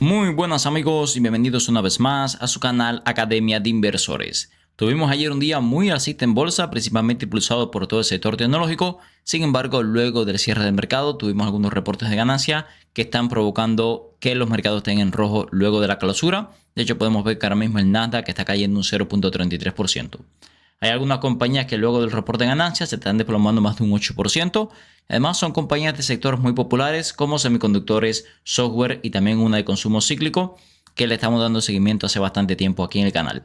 Muy buenas amigos y bienvenidos una vez más a su canal Academia de Inversores. Tuvimos ayer un día muy alcista en bolsa, principalmente impulsado por todo el sector tecnológico. Sin embargo, luego del cierre del mercado tuvimos algunos reportes de ganancia que están provocando que los mercados estén en rojo luego de la clausura. De hecho, podemos ver que ahora mismo el Nasdaq que está cayendo un 0.33%. Hay algunas compañías que luego del reporte de ganancias se están desplomando más de un 8%. Además, son compañías de sectores muy populares como semiconductores, software y también una de consumo cíclico que le estamos dando seguimiento hace bastante tiempo aquí en el canal.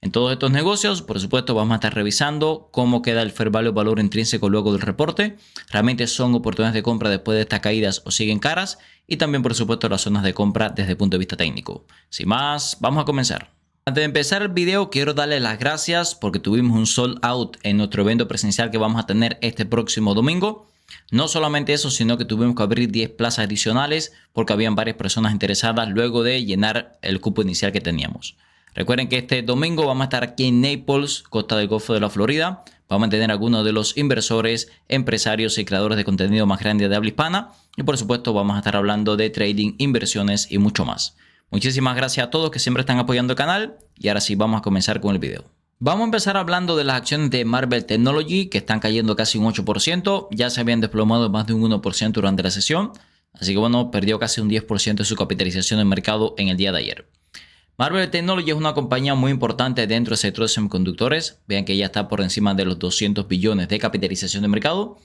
En todos estos negocios, por supuesto, vamos a estar revisando cómo queda el fair value, valor intrínseco luego del reporte. Realmente son oportunidades de compra después de estas caídas o siguen caras. Y también, por supuesto, las zonas de compra desde el punto de vista técnico. Sin más, vamos a comenzar. Antes de empezar el video, quiero darles las gracias porque tuvimos un sold out en nuestro evento presencial que vamos a tener este próximo domingo. No solamente eso, sino que tuvimos que abrir 10 plazas adicionales porque habían varias personas interesadas luego de llenar el cupo inicial que teníamos. Recuerden que este domingo vamos a estar aquí en Naples, costa del Golfo de la Florida. Vamos a tener algunos de los inversores, empresarios y creadores de contenido más grandes de habla hispana. Y por supuesto vamos a estar hablando de trading, inversiones y mucho más. Muchísimas gracias a todos que siempre están apoyando el canal. Y ahora sí, vamos a comenzar con el video. Vamos a empezar hablando de las acciones de Marvell Technology que están cayendo casi un 8%. Ya se habían desplomado más de un 1% durante la sesión. Así que bueno, perdió casi un 10% de su capitalización de mercado en el día de ayer. Marvell Technology es una compañía muy importante dentro del sector de semiconductores. Vean que ya está por encima de los 200 billones de capitalización de mercado.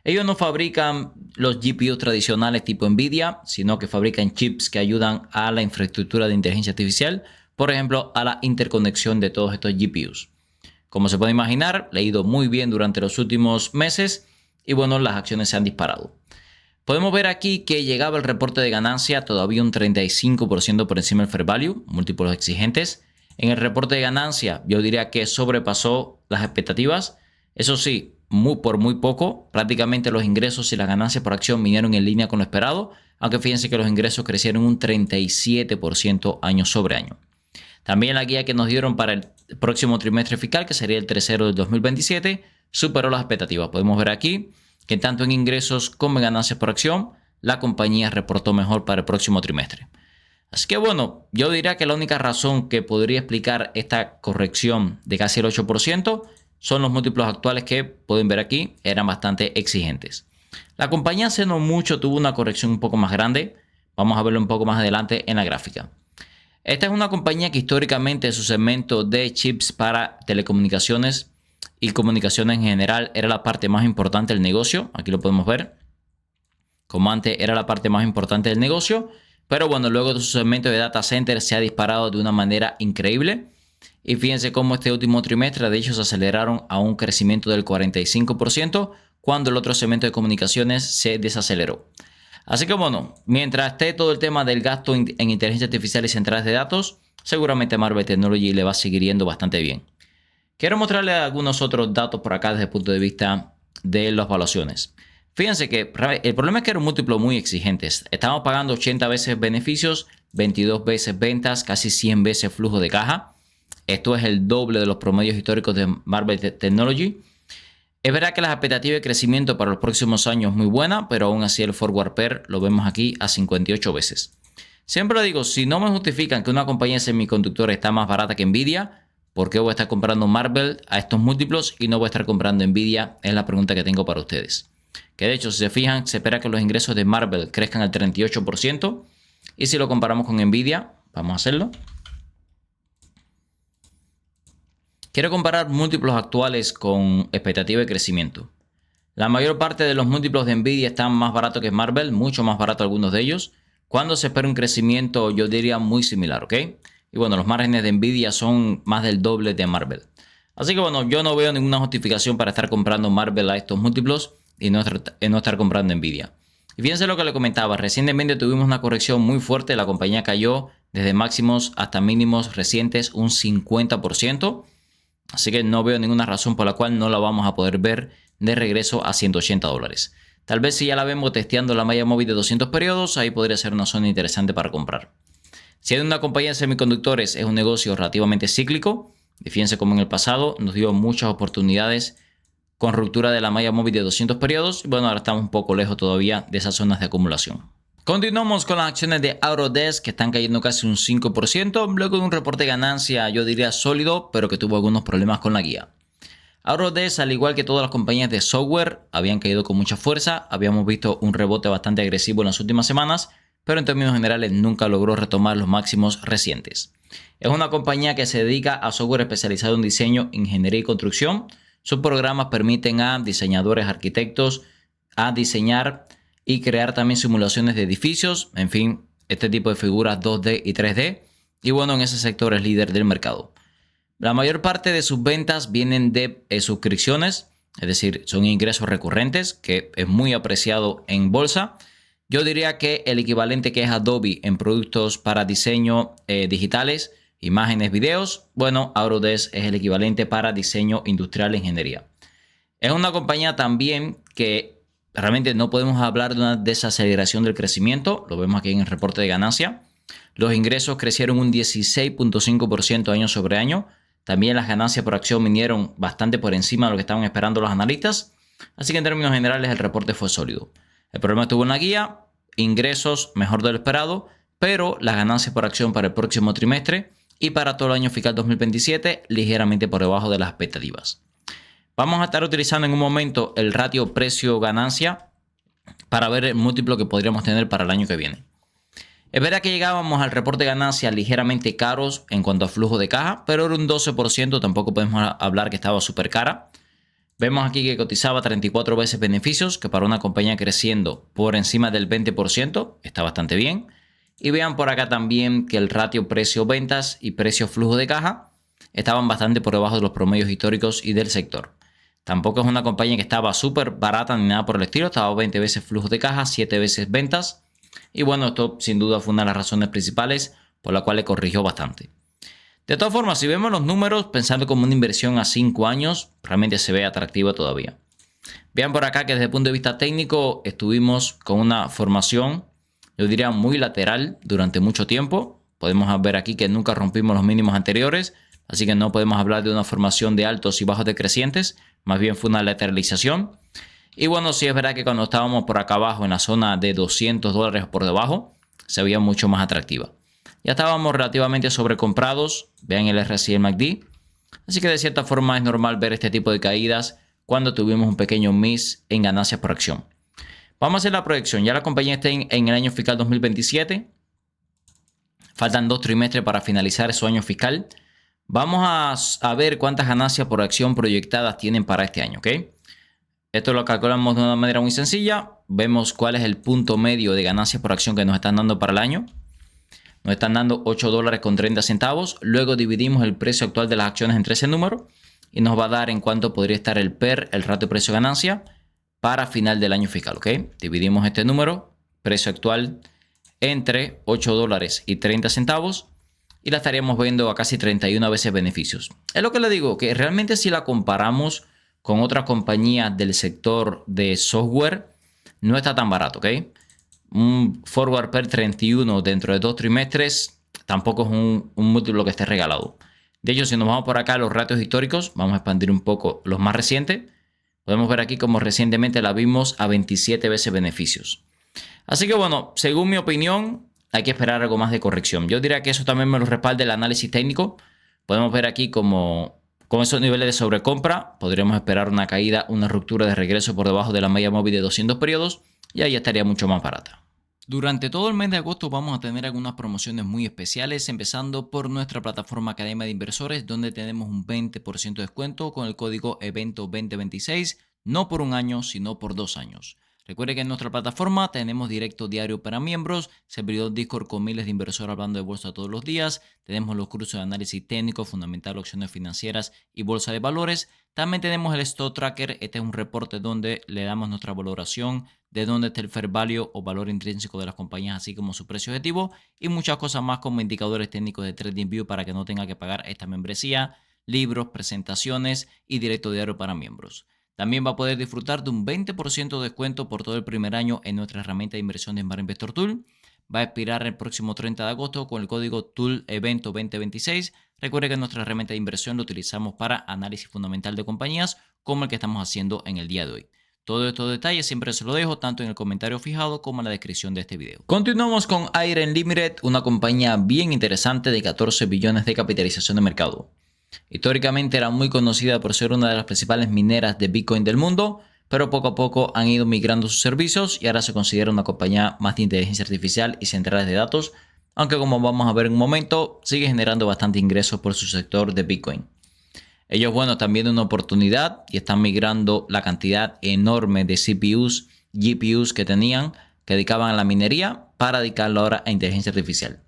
Ellos no fabrican los GPUs tradicionales tipo Nvidia, sino que fabrican chips que ayudan a la infraestructura de inteligencia artificial, por ejemplo, a la interconexión de todos estos GPUs. Como se puede imaginar, le ha ido muy bien durante los últimos meses y bueno, las acciones se han disparado. Podemos ver aquí que llegaba el reporte de ganancia todavía un 35% por encima del fair value, múltiplos exigentes. En el reporte de ganancia yo diría que sobrepasó las expectativas. Eso sí, por muy poco, prácticamente los ingresos y las ganancias por acción vinieron en línea con lo esperado, aunque fíjense que los ingresos crecieron un 37% año sobre año. También la guía que nos dieron para el próximo trimestre fiscal, que sería el tercero del 2027, superó las expectativas. Podemos ver aquí que tanto en ingresos como en ganancias por acción, la compañía reportó mejor para el próximo trimestre. Así que bueno, yo diría que la única razón que podría explicar esta corrección de casi el 8% son los múltiplos actuales que pueden ver aquí, eran bastante exigentes. La compañía hace no mucho tuvo una corrección un poco más grande. Vamos a verlo un poco más adelante en la gráfica. Esta es una compañía que históricamente su segmento de chips para telecomunicaciones y comunicaciones en general era la parte más importante del negocio. Aquí lo podemos ver. Como antes era la parte más importante del negocio. Pero bueno, luego de su segmento de data center se ha disparado de una manera increíble. Y fíjense cómo este último trimestre de hecho se aceleraron a un crecimiento del 45% cuando el otro segmento de comunicaciones se desaceleró. Así que bueno, mientras esté todo el tema del gasto en inteligencia artificial y centrales de datos, seguramente Marvell Technology le va a seguir yendo bastante bien. Quiero mostrarles algunos otros datos por acá desde el punto de vista de las evaluaciones. Fíjense que el problema es que era un múltiplo muy exigente. Estamos pagando 80 veces beneficios, 22 veces ventas, casi 100 veces flujo de caja. Esto es el doble de los promedios históricos de Marvell Technology. Es verdad que las expectativas de crecimiento para los próximos años es muy buena, pero aún así el forward PER lo vemos aquí a 58 veces. Siempre digo, si no me justifican que una compañía de semiconductores está más barata que Nvidia, ¿por qué voy a estar comprando Marvell a estos múltiplos y no voy a estar comprando Nvidia? Es la pregunta que tengo para ustedes. Que de hecho, si se fijan, se espera que los ingresos de Marvell crezcan al 38%. Y si lo comparamos con Nvidia, vamos a hacerlo. Quiero comparar múltiplos actuales con expectativa de crecimiento. La mayor parte de los múltiplos de Nvidia están más baratos que Marvell, mucho más barato algunos de ellos. Cuando se espera un crecimiento, yo diría muy similar, ¿ok? Y bueno, los márgenes de Nvidia son más del doble de Marvell. Así que bueno, yo no veo ninguna justificación para estar comprando Marvell a estos múltiplos y no estar comprando Nvidia. Y fíjense lo que le comentaba, recientemente tuvimos una corrección muy fuerte, la compañía cayó desde máximos hasta mínimos recientes un 50%. Así que no veo ninguna razón por la cual no la vamos a poder ver de regreso a $180. Tal vez si ya la vemos testeando la malla móvil de 200 periodos, ahí podría ser una zona interesante para comprar. Si hay una compañía de semiconductores, es un negocio relativamente cíclico. Y fíjense cómo en el pasado nos dio muchas oportunidades con ruptura de la malla móvil de 200 periodos. Y bueno, ahora estamos un poco lejos todavía de esas zonas de acumulación. Continuamos con las acciones de Autodesk que están cayendo casi un 5%, luego de un reporte de ganancia, yo diría sólido, pero que tuvo algunos problemas con la guía. Autodesk, al igual que todas las compañías de software, habían caído con mucha fuerza. Habíamos visto un rebote bastante agresivo en las últimas semanas, pero en términos generales nunca logró retomar los máximos recientes. Es una compañía que se dedica a software especializado en diseño, ingeniería y construcción. Sus programas permiten a diseñadores, arquitectos, a diseñar y crear también simulaciones de edificios, en fin, este tipo de figuras 2D y 3D. Y bueno, en ese sector es líder del mercado. La mayor parte de sus ventas vienen de suscripciones, es decir, son ingresos recurrentes, que es muy apreciado en bolsa. Yo diría que el equivalente que es Adobe en productos para diseño digitales, imágenes, videos, bueno, Autodesk es el equivalente para diseño industrial e ingeniería. Es una compañía también que realmente no podemos hablar de una desaceleración del crecimiento, lo vemos aquí en el reporte de ganancia. Los ingresos crecieron un 16.5% año sobre año. También las ganancias por acción vinieron bastante por encima de lo que estaban esperando los analistas. Así que en términos generales el reporte fue sólido. El problema estuvo en la guía, ingresos mejor de lo esperado, pero las ganancias por acción para el próximo trimestre y para todo el año fiscal 2027 ligeramente por debajo de las expectativas. Vamos a estar utilizando en un momento el ratio precio-ganancia para ver el múltiplo que podríamos tener para el año que viene. Es verdad que llegábamos al reporte de ganancias ligeramente caros en cuanto a flujo de caja, pero era un 12%, tampoco podemos hablar que estaba súper cara. Vemos aquí que cotizaba 34 veces beneficios, que para una compañía creciendo por encima del 20% está bastante bien. Y vean por acá también que el ratio precio-ventas y precio-flujo de caja estaban bastante por debajo de los promedios históricos y del sector. Tampoco es una compañía que estaba súper barata ni nada por el estilo, estaba 20 veces flujo de caja, 7 veces ventas. Y bueno, esto sin duda fue una de las razones principales por la cual le corrigió bastante. De todas formas, si vemos los números, pensando como una inversión a 5 años, realmente se ve atractiva todavía. Vean por acá que desde el punto de vista técnico estuvimos con una formación, yo diría muy lateral durante mucho tiempo. Podemos ver aquí que nunca rompimos los mínimos anteriores, así que no podemos hablar de una formación de altos y bajos decrecientes, más bien fue una lateralización. Y bueno, sí es verdad que cuando estábamos por acá abajo en la zona de $200 por debajo, se veía mucho más atractiva. Ya estábamos relativamente sobrecomprados, vean el RSI y el MACD. Así que de cierta forma es normal ver este tipo de caídas cuando tuvimos un pequeño miss en ganancias por acción. Vamos a hacer la proyección. Ya la compañía está en el año fiscal 2027. Faltan 2 trimestres para finalizar su año fiscal. Vamos a ver cuántas ganancias por acción proyectadas tienen para este año, ¿ok? Esto lo calculamos de una manera muy sencilla. Vemos cuál es el punto medio de ganancias por acción que nos están dando para el año. Nos están dando $8.30. Luego dividimos el precio actual de las acciones entre ese número y nos va a dar en cuánto podría estar el PER, el ratio precio-ganancia, para final del año fiscal, ¿ok? Dividimos este número, precio actual, entre $8.30 y la estaríamos viendo a casi 31 veces beneficios. Es lo que le digo, que realmente si la comparamos con otras compañías del sector de software, no está tan barato, ¿ok? Un forward PER 31 dentro de 2 trimestres tampoco es un múltiplo que esté regalado. De hecho, si nos vamos por acá a los ratios históricos, vamos a expandir un poco los más recientes. Podemos ver aquí como recientemente la vimos a 27 veces beneficios. Así que bueno, según mi opinión, hay que esperar algo más de corrección. Yo diría que eso también me lo respalda el análisis técnico. Podemos ver aquí como con esos niveles de sobrecompra, podríamos esperar una caída, una ruptura de regreso por debajo de la media móvil de 200 periodos y ahí estaría mucho más barata. Durante todo el mes de agosto vamos a tener algunas promociones muy especiales, empezando por nuestra plataforma Academia de Inversores, donde tenemos un 20% de descuento con el código EVENTO 2026, no por un año, sino por 2 años. Recuerde que en nuestra plataforma tenemos directo diario para miembros, servidor Discord con miles de inversores hablando de bolsa todos los días, tenemos los cursos de análisis técnico, fundamental, opciones financieras y bolsa de valores. También tenemos el Stock Tracker, este es un reporte donde le damos nuestra valoración de dónde está el fair value o valor intrínseco de las compañías, así como su precio objetivo y muchas cosas más como indicadores técnicos de TradingView para que no tenga que pagar esta membresía, libros, presentaciones y directo diario para miembros. También va a poder disfrutar de un 20% de descuento por todo el primer año en nuestra herramienta de inversión de Smart Investor Tool. Va a expirar el próximo 30 de agosto con el código TOOL EVENTO 2026. Recuerde que nuestra herramienta de inversión lo utilizamos para análisis fundamental de compañías como el que estamos haciendo en el día de hoy. Todos estos detalles siempre se los dejo tanto en el comentario fijado como en la descripción de este video. Continuamos con Iron Limited, una compañía bien interesante de 14 billones de capitalización de mercado. Históricamente era muy conocida por ser una de las principales mineras de Bitcoin del mundo, pero poco a poco han ido migrando sus servicios y ahora se considera una compañía más de inteligencia artificial y centrales de datos, aunque como vamos a ver en un momento, sigue generando bastante ingresos por su sector de Bitcoin. Ellos, bueno, están viendo una oportunidad y están migrando la cantidad enorme de CPUs, GPUs que tenían, que dedicaban a la minería, para dedicarlo ahora a inteligencia artificial.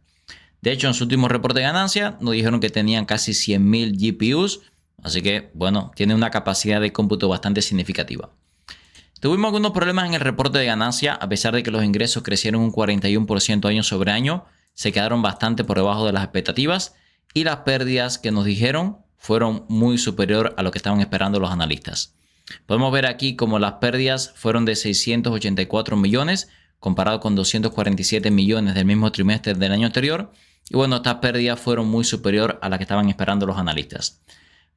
De hecho, en su último reporte de ganancia nos dijeron que tenían casi 100.000 GPUs, así que, bueno, tiene una capacidad de cómputo bastante significativa. Tuvimos algunos problemas en el reporte de ganancia, a pesar de que los ingresos crecieron un 41% año sobre año, se quedaron bastante por debajo de las expectativas y las pérdidas que nos dijeron fueron muy superior a lo que estaban esperando los analistas. Podemos ver aquí como las pérdidas fueron de 684 millones comparado con 247 millones del mismo trimestre del año anterior. Y bueno, estas pérdidas fueron muy superior a las que estaban esperando los analistas.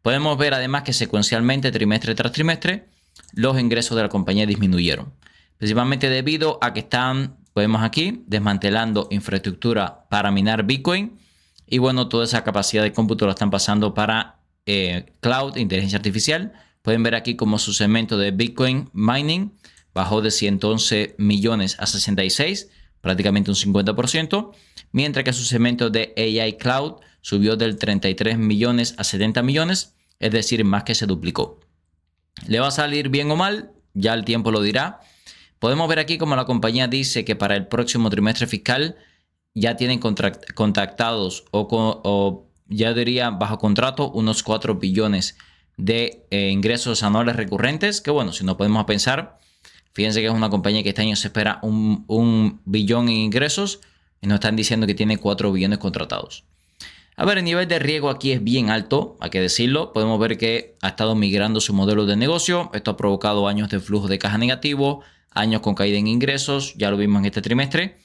Podemos ver además que secuencialmente, trimestre tras trimestre, los ingresos de la compañía disminuyeron. Principalmente debido a que están, podemos aquí, desmantelando infraestructura para minar Bitcoin. Y bueno, toda esa capacidad de cómputo la están pasando para cloud, inteligencia artificial. Pueden ver aquí como su segmento de Bitcoin mining bajó de 111 millones a 66, prácticamente un 50%, mientras que su segmento de AI Cloud subió del 33 millones a 70 millones, es decir, más que se duplicó. ¿Le va a salir bien o mal? Ya el tiempo lo dirá. Podemos ver aquí como la compañía dice que para el próximo trimestre fiscal ya tienen contactados o ya diría bajo contrato unos 4 billones de ingresos anuales recurrentes, que bueno, si no podemos pensar, fíjense que es una compañía que este año se espera un billón en ingresos y nos están diciendo que tiene 4 billones contratados. A ver, el nivel de riesgo aquí es bien alto, hay que decirlo. Podemos ver que ha estado migrando su modelo de negocio. Esto ha provocado años de flujo de caja negativo, años con caída en ingresos, ya lo vimos en este trimestre.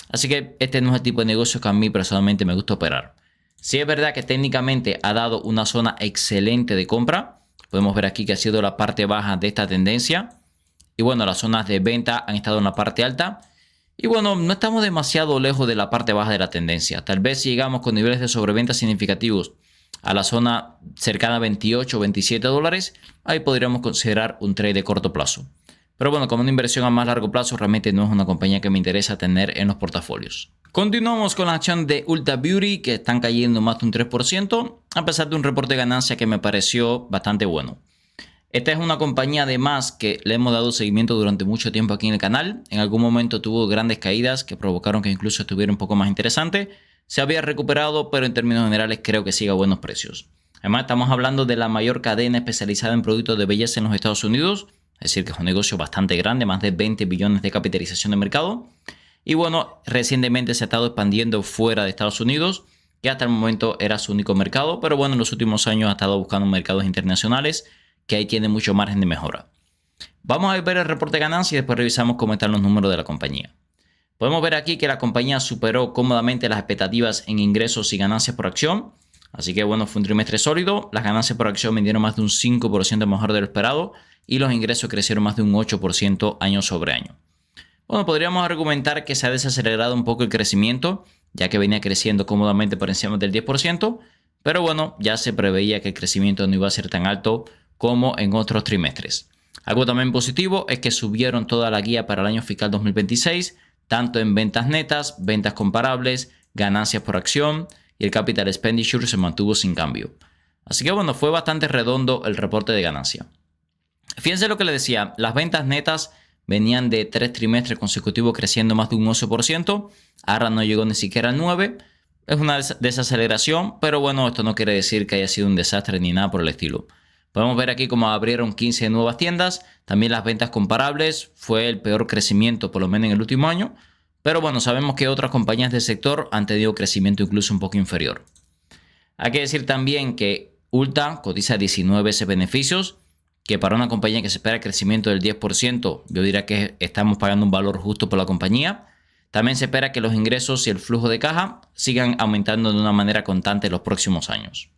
Así que este no es el tipo de negocio que a mí personalmente me gusta operar. Sí es verdad que técnicamente ha dado una zona excelente de compra. Podemos ver aquí que ha sido la parte baja de esta tendencia. Y bueno, las zonas de venta han estado en la parte alta. Y bueno, no estamos demasiado lejos de la parte baja de la tendencia. Tal vez si llegamos con niveles de sobreventa significativos a la zona cercana a 28 o 27 dólares, ahí podríamos considerar un trade de corto plazo. Pero bueno, como una inversión a más largo plazo, realmente no es una compañía que me interesa tener en los portafolios. Continuamos con la acción de Ulta Beauty, que están cayendo más de un 3%, a pesar de un reporte de ganancia que me pareció bastante bueno. Esta es una compañía además que le hemos dado seguimiento durante mucho tiempo aquí en el canal. En algún momento tuvo grandes caídas que provocaron que incluso estuviera un poco más interesante. Se había recuperado, pero en términos generales creo que sigue a buenos precios. Además, estamos hablando de la mayor cadena especializada en productos de belleza en los Estados Unidos. Es decir, que es un negocio bastante grande, más de 20 billones de capitalización de mercado. Y bueno, recientemente se ha estado expandiendo fuera de Estados Unidos, que hasta el momento era su único mercado. Pero bueno, en los últimos años ha estado buscando mercados internacionales, que ahí tiene mucho margen de mejora. Vamos a ver el reporte de ganancias y después revisamos cómo están los números de la compañía. Podemos ver aquí que la compañía superó cómodamente las expectativas en ingresos y ganancias por acción. Así que bueno, fue un trimestre sólido. Las ganancias por acción vendieron más de un 5% mejor de lo esperado y los ingresos crecieron más de un 8% año sobre año. Bueno, podríamos argumentar que se ha desacelerado un poco el crecimiento, ya que venía creciendo cómodamente por encima del 10%, pero bueno, ya se preveía que el crecimiento no iba a ser tan alto como en otros trimestres. Algo también positivo es que subieron toda la guía para el año fiscal 2026, tanto en ventas netas, ventas comparables, ganancias por acción y el capital expenditure se mantuvo sin cambio. Así que bueno, fue bastante redondo el reporte de ganancia. Fíjense lo que les decía, las ventas netas venían de 3 trimestres consecutivos creciendo más de un 11%, ahora no llegó ni siquiera al 9%. Es una desaceleración, pero bueno, esto no quiere decir que haya sido un desastre ni nada por el estilo. Podemos ver aquí cómo abrieron 15 nuevas tiendas. También las ventas comparables fue el peor crecimiento, por lo menos en el último año. Pero bueno, sabemos que otras compañías del sector han tenido crecimiento incluso un poco inferior. Hay que decir también que Ulta cotiza 19 veces beneficios, que para una compañía que se espera crecimiento del 10%, yo diría que estamos pagando un valor justo por la compañía. También se espera que los ingresos y el flujo de caja sigan aumentando de una manera constante en los próximos años.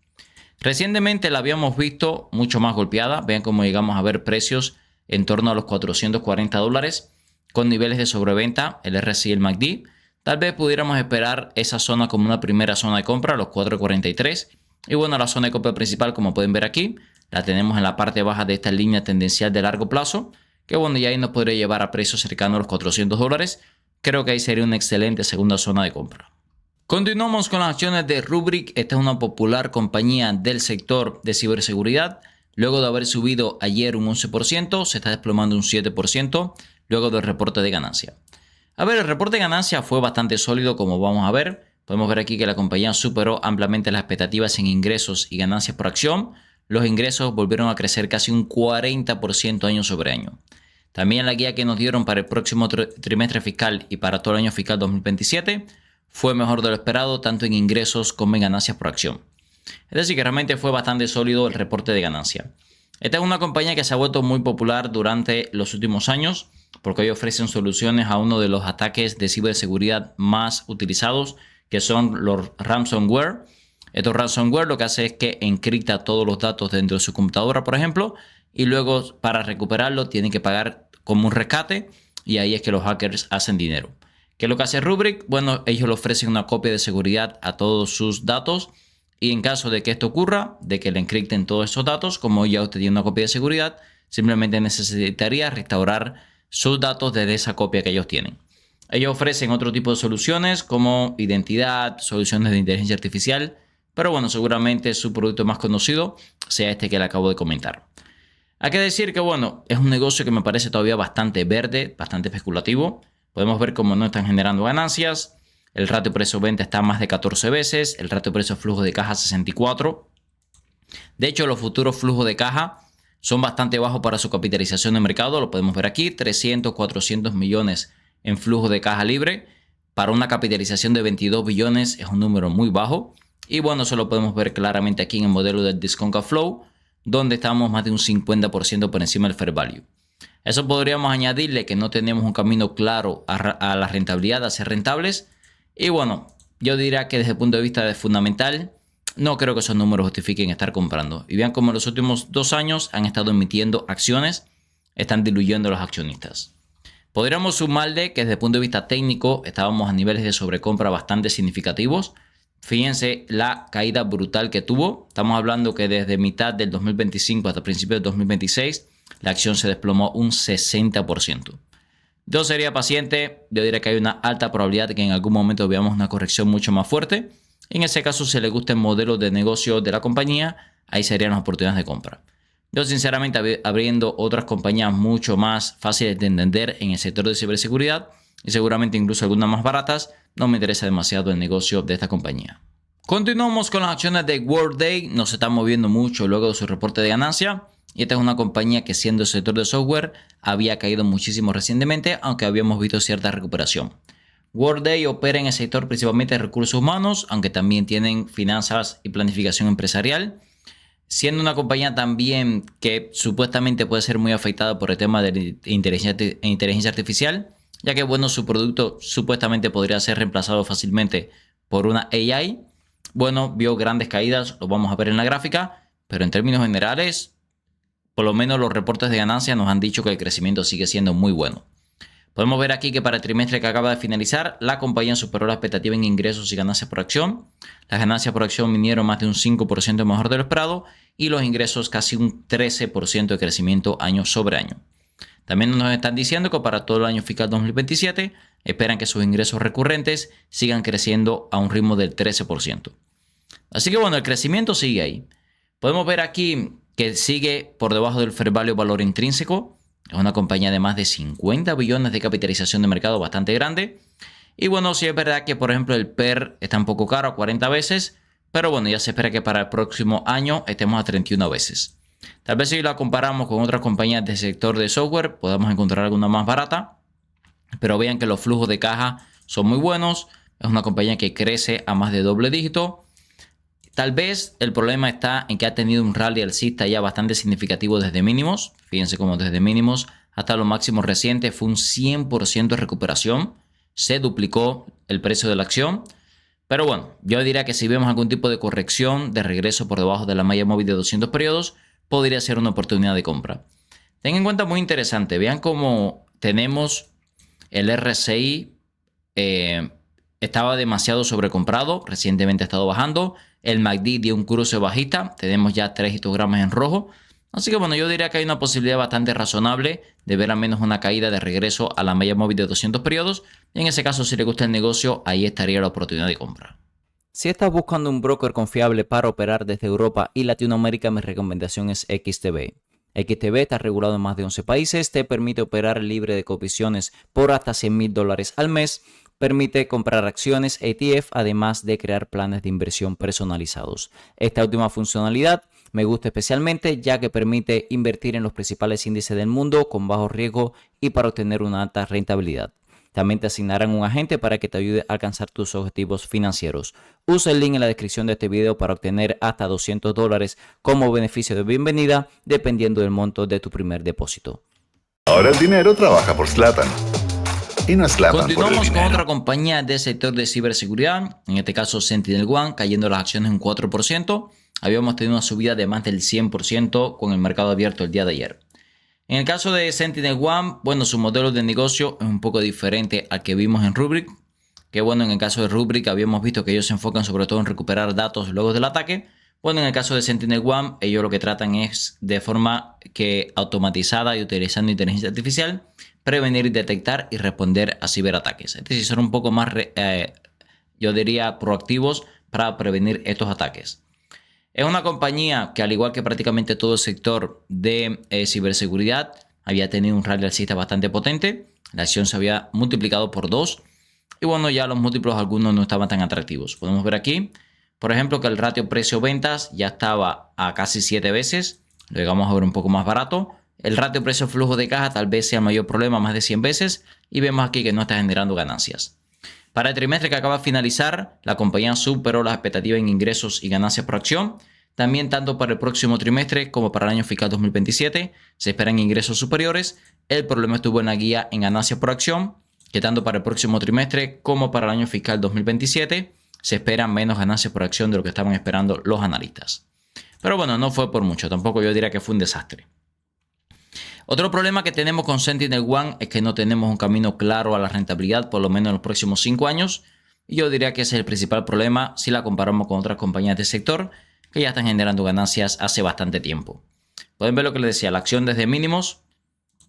Recientemente la habíamos visto mucho más golpeada. Vean cómo llegamos a ver precios en torno a los $440 con niveles de sobreventa, el RSI y el MACD. Tal vez pudiéramos esperar esa zona como una primera zona de compra, los 4.43. Y bueno, la zona de compra principal, como pueden ver aquí, la tenemos en la parte baja de esta línea tendencial de largo plazo, que bueno, ya ahí nos podría llevar a precios cercanos a los $400. Creo que ahí sería una excelente segunda zona de compra. Continuamos con las acciones de Rubrik. Esta es una popular compañía del sector de ciberseguridad. Luego de haber subido ayer un 11%, se está desplomando un 7% luego del reporte de ganancia. A ver, el reporte de ganancia fue bastante sólido, como vamos a ver. Podemos ver aquí que la compañía superó ampliamente las expectativas en ingresos y ganancias por acción. Los ingresos volvieron a crecer casi un 40% año sobre año. También la guía que nos dieron para el próximo trimestre fiscal y para todo el año fiscal 2027 fue mejor de lo esperado, tanto en ingresos como en ganancias por acción. Es decir, que realmente fue bastante sólido el reporte de ganancia. Esta es una compañía que se ha vuelto muy popular durante los últimos años, porque hoy ofrecen soluciones a uno de los ataques de ciberseguridad más utilizados, que son los ransomware. Estos ransomware lo que hace es que encripta todos los datos dentro de su computadora, por ejemplo, y luego para recuperarlo tienen que pagar como un rescate, y ahí es que los hackers hacen dinero. ¿Qué es lo que hace Rubrik? Bueno, ellos le ofrecen una copia de seguridad a todos sus datos, y en caso de que esto ocurra, de que le encripten todos esos datos, como ya usted tiene una copia de seguridad, simplemente necesitaría restaurar sus datos desde esa copia que ellos tienen. Ellos ofrecen otro tipo de soluciones como identidad, soluciones de inteligencia artificial, pero bueno, seguramente su producto más conocido sea este que le acabo de comentar. Hay que decir que bueno, es un negocio que me parece todavía bastante verde, bastante especulativo. Podemos ver cómo no están generando ganancias. El ratio precio-venta está a más de 14 veces, el ratio precio-flujo de caja 64. De hecho, los futuros flujos de caja son bastante bajos para su capitalización de mercado. Lo podemos ver aquí, 300, 400 millones en flujo de caja libre. Para una capitalización de 22 billones es un número muy bajo. Y bueno, eso lo podemos ver claramente aquí en el modelo del discount cash flow, donde estamos más de un 50% por encima del fair value. Eso podríamos añadirle que no tenemos un camino claro a la rentabilidad, a ser rentables. Y bueno, yo diría que desde el punto de vista de fundamental, no creo que esos números justifiquen estar comprando. Y vean cómo en los últimos 2 años han estado emitiendo acciones, están diluyendo a los accionistas. Podríamos sumarle que desde el punto de vista técnico estábamos a niveles de sobrecompra bastante significativos. Fíjense la caída brutal que tuvo. Estamos hablando que desde mitad del 2025 hasta principios del 2026 la acción se desplomó un 60%. Yo sería paciente. Yo diría que hay una alta probabilidad de que en algún momento veamos una corrección mucho más fuerte. En ese caso, si le gusta el modelo de negocio de la compañía, ahí serían las oportunidades de compra. Yo sinceramente, abriendo otras compañías mucho más fáciles de entender en el sector de ciberseguridad y seguramente incluso algunas más baratas, no me interesa demasiado el negocio de esta compañía. Continuamos con las acciones de Workday. Nos está moviendo mucho luego de su reporte de ganancia. Y esta es una compañía que, siendo el sector de software, había caído muchísimo recientemente, aunque habíamos visto cierta recuperación. Workday opera en el sector principalmente de recursos humanos, aunque también tienen finanzas y planificación empresarial. Siendo una compañía también que supuestamente puede ser muy afectada por el tema de inteligencia artificial, ya que bueno, su producto supuestamente podría ser reemplazado fácilmente por una AI. Bueno, vio grandes caídas, lo vamos a ver en la gráfica, pero en términos generales, por lo menos los reportes de ganancia nos han dicho que el crecimiento sigue siendo muy bueno. Podemos ver aquí que para el trimestre que acaba de finalizar, la compañía superó la expectativa en ingresos y ganancias por acción. Las ganancias por acción vinieron más de un 5% mejor de lo esperado y los ingresos casi un 13% de crecimiento año sobre año. También nos están diciendo que para todo el año fiscal 2027 esperan que sus ingresos recurrentes sigan creciendo a un ritmo del 13%. Así que bueno, el crecimiento sigue ahí. Podemos ver aquí que sigue por debajo del fair value valor intrínseco. Es una compañía de más de 50 billones de capitalización de mercado, bastante grande. Y bueno, sí es verdad que por ejemplo el PER está un poco caro, a 40 veces. Pero bueno, ya se espera que para el próximo año estemos a 31 veces. Tal vez si la comparamos con otras compañías del sector de software, podamos encontrar alguna más barata. Pero vean que los flujos de caja son muy buenos. Es una compañía que crece a más de doble dígito. Tal vez el problema está en que ha tenido un rally alcista ya bastante significativo desde mínimos. Fíjense cómo desde mínimos hasta los máximos recientes fue un 100% de recuperación. Se duplicó el precio de la acción. Pero bueno, yo diría que si vemos algún tipo de corrección de regreso por debajo de la malla móvil de 200 periodos, podría ser una oportunidad de compra. Tengan en cuenta muy interesante. Vean cómo tenemos el RSI estaba demasiado sobrecomprado. Recientemente ha estado bajando. El MACD dio un cruce bajista. Tenemos ya 3 histogramas en rojo. Así que bueno, yo diría que hay una posibilidad bastante razonable de ver al menos una caída de regreso a la media móvil de 200 periodos. Y en ese caso, si le gusta el negocio, ahí estaría la oportunidad de compra. Si estás buscando un broker confiable para operar desde Europa y Latinoamérica, mi recomendación es XTB. XTB está regulado en más de 11 países, te permite operar libre de comisiones por hasta $100,000 al mes, permite comprar acciones ETF, además de crear planes de inversión personalizados. Esta última funcionalidad me gusta especialmente ya que permite invertir en los principales índices del mundo con bajo riesgo y para obtener una alta rentabilidad. También te asignarán un agente para que te ayude a alcanzar tus objetivos financieros. Usa el link en la descripción de este video para obtener hasta $200 como beneficio de bienvenida, dependiendo del monto de tu primer depósito. Ahora el dinero trabaja por Zlatan. Y no Zlatan por el Continuamos con dinero. otra compañía del sector de ciberseguridad, en este caso SentinelOne, cayendo las acciones un 4%. Habíamos tenido una subida de más del 100% con el mercado abierto el día de ayer. En el caso de SentinelOne, bueno, su modelo de negocio es un poco diferente al que vimos en Rubrik. Que bueno, en el caso de Rubrik habíamos visto que ellos se enfocan sobre todo en recuperar datos luego del ataque. Bueno, en el caso de SentinelOne, ellos lo que tratan es de forma que automatizada y utilizando inteligencia artificial, prevenir, detectar y responder a ciberataques. Es decir, son un poco más, yo diría, proactivos para prevenir estos ataques. Es una compañía que, al igual que prácticamente todo el sector de ciberseguridad, había tenido un rally alcista bastante potente. La acción se había multiplicado por 2. Y bueno, ya los múltiplos algunos no estaban tan atractivos. Podemos ver aquí, por ejemplo, que el ratio precio-ventas ya estaba a casi 7 veces. Lo llegamos a ver un poco más barato. El ratio precio-flujo de caja tal vez sea el mayor problema, más de 100 veces. Y vemos aquí que no está generando ganancias. Para el trimestre que acaba de finalizar, la compañía superó las expectativas en ingresos y ganancias por acción. También tanto para el próximo trimestre como para el año fiscal 2027 se esperan ingresos superiores. El problema estuvo en la guía en ganancias por acción, que tanto para el próximo trimestre como para el año fiscal 2027 se esperan menos ganancias por acción de lo que estaban esperando los analistas. Pero bueno, no fue por mucho, tampoco yo diría que fue un desastre. Otro problema que tenemos con SentinelOne es que no tenemos un camino claro a la rentabilidad, por lo menos en los próximos 5 años. Y yo diría que ese es el principal problema si la comparamos con otras compañías del sector que ya están generando ganancias hace bastante tiempo. Pueden ver lo que les decía, la acción desde mínimos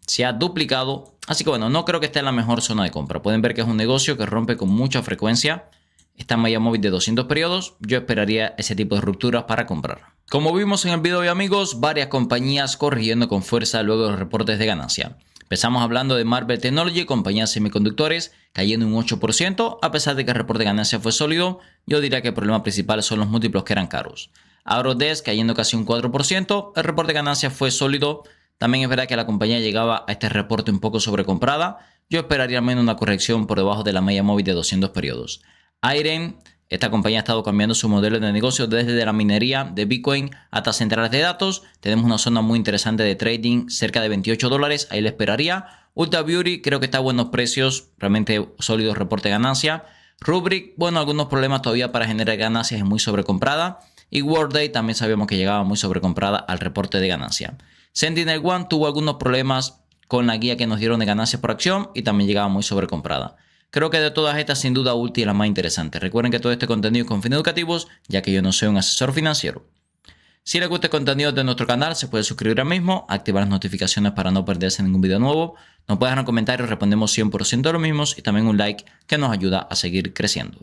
se ha duplicado. Así que bueno, no creo que esté en la mejor zona de compra. Pueden ver que es un negocio que rompe con mucha frecuencia esta media móvil de 200 periodos. Yo esperaría ese tipo de rupturas para comprar. Como vimos en el video de amigos, varias compañías corrigiendo con fuerza luego de los reportes de ganancia. Empezamos hablando de Marvell Technology, compañía de semiconductores, cayendo un 8%, a pesar de que el reporte de ganancia fue sólido. Yo diría que el problema principal son los múltiplos que eran caros. Autodesk cayendo casi un 4%, el reporte de ganancia fue sólido. También es verdad que la compañía llegaba a este reporte un poco sobrecomprada. Yo esperaría al menos una corrección por debajo de la media móvil de 200 periodos. Iron, esta compañía ha estado cambiando su modelo de negocio desde la minería de Bitcoin hasta centrales de datos. Tenemos una zona muy interesante de trading, cerca de $28, ahí le esperaría. Ulta Beauty, creo que está a buenos precios, realmente sólido reporte de ganancia. Rubrik, bueno, algunos problemas todavía para generar ganancias, es muy sobrecomprada. Y Workday también sabíamos que llegaba muy sobrecomprada al reporte de ganancia. SentinelOne tuvo algunos problemas con la guía que nos dieron de ganancias por acción y también llegaba muy sobrecomprada. Creo que de todas estas, sin duda, Ulti es la más interesante. Recuerden que todo este contenido es con fines educativos, ya que yo no soy un asesor financiero. Si les gusta el contenido de nuestro canal, se puede suscribir ahora mismo, activar las notificaciones para no perderse ningún video nuevo. Nos pueden dejar en comentarios, respondemos 100% de los mismos y también un like que nos ayuda a seguir creciendo.